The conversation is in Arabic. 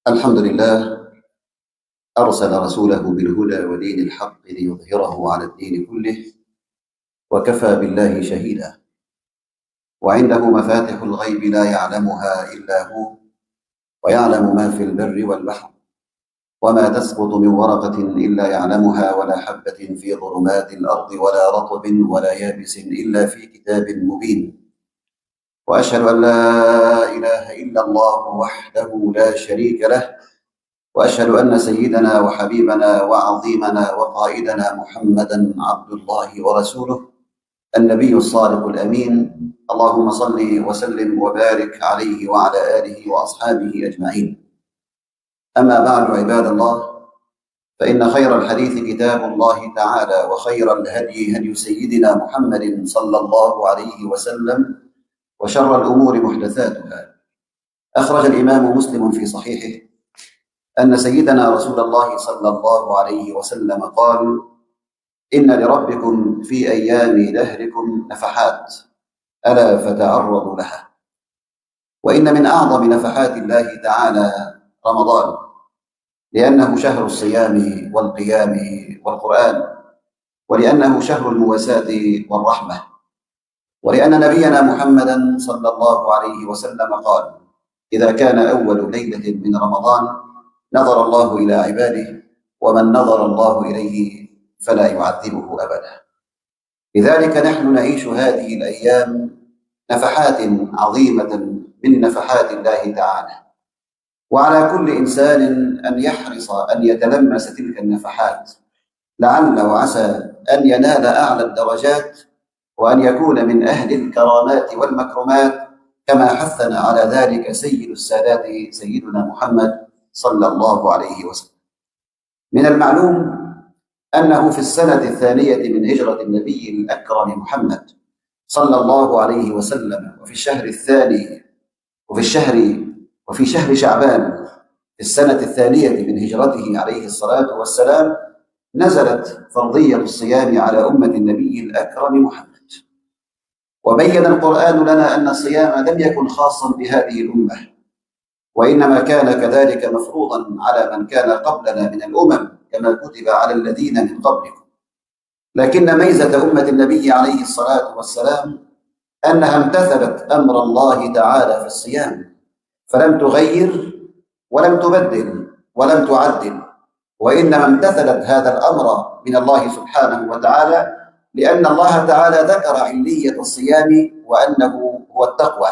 الحمد لله أرسل رسوله بالهدى ودين الحق ليظهره على الدين كله، وكفى بالله شهيدا. وعنده مفاتح الغيب لا يعلمها إلا هو، ويعلم ما في البر والبحر، وما تسقط من ورقة إلا يعلمها، ولا حبة في ظلمات الأرض ولا رطب ولا يابس إلا في كتاب مبين. وأشهد أن لا إله إلا الله وحده لا شريك له، وأشهد أن سيدنا وحبيبنا وعظيمنا وقائدنا محمدًا عبد الله ورسوله، النبي الصادق الأمين. اللهم صل وسلم وبارك عليه وعلى آله وأصحابه أجمعين. أما بعد، عباد الله، فإن خير الحديث كتاب الله تعالى، وخير الهدي هدي سيدنا محمد صلى الله عليه وسلم، وشر الأمور محدثاتها. أخرج الإمام مسلم في صحيحه أن سيدنا رسول الله صلى الله عليه وسلم قال: إن لربكم في أيام دهركم نفحات، ألا فتعرضوا لها. وإن من أعظم نفحات الله تعالى رمضان، لأنه شهر الصيام والقيام والقرآن، ولأنه شهر المواساة والرحمة، ولأن نبينا محمدًا صلى الله عليه وسلم قال: إذا كان أول ليلة من رمضان نظر الله إلى عباده، ومن نظر الله إليه فلا يعذبه أبدا. لذلك نحن نعيش هذه الأيام نفحات عظيمة من نفحات الله تعالى، وعلى كل إنسان أن يحرص أن يتلمس تلك النفحات، لعل وعسى أن ينال أعلى الدرجات، وأن يكون من أهل الكرامات والمكرمات، كما حثنا على ذلك سيد السادات سيدنا محمد صلى الله عليه وسلم. من المعلوم أنه في السنة الثانية من هجرة النبي الأكرم محمد صلى الله عليه وسلم، وفي الشهر الثاني وفي شهر شعبان في السنة الثانية من هجرته عليه الصلاة والسلام، نزلت فرضية الصيام على أمة النبي الأكرم محمد. وبين القرآن لنا أن الصيام لم يكن خاصا بهذه الأمة، وإنما كان كذلك مفروضا على من كان قبلنا من الأمم، كما كتب على الذين من قبلكم. لكن ميزة أمة النبي عليه الصلاة والسلام أنها امتثلت أمر الله تعالى في الصيام، فلم تغير ولم تبدل ولم تعدل، وإنما امتثلت هذا الأمر من الله سبحانه وتعالى، لأن الله تعالى ذكر علية الصيام وأنه هو التقوى.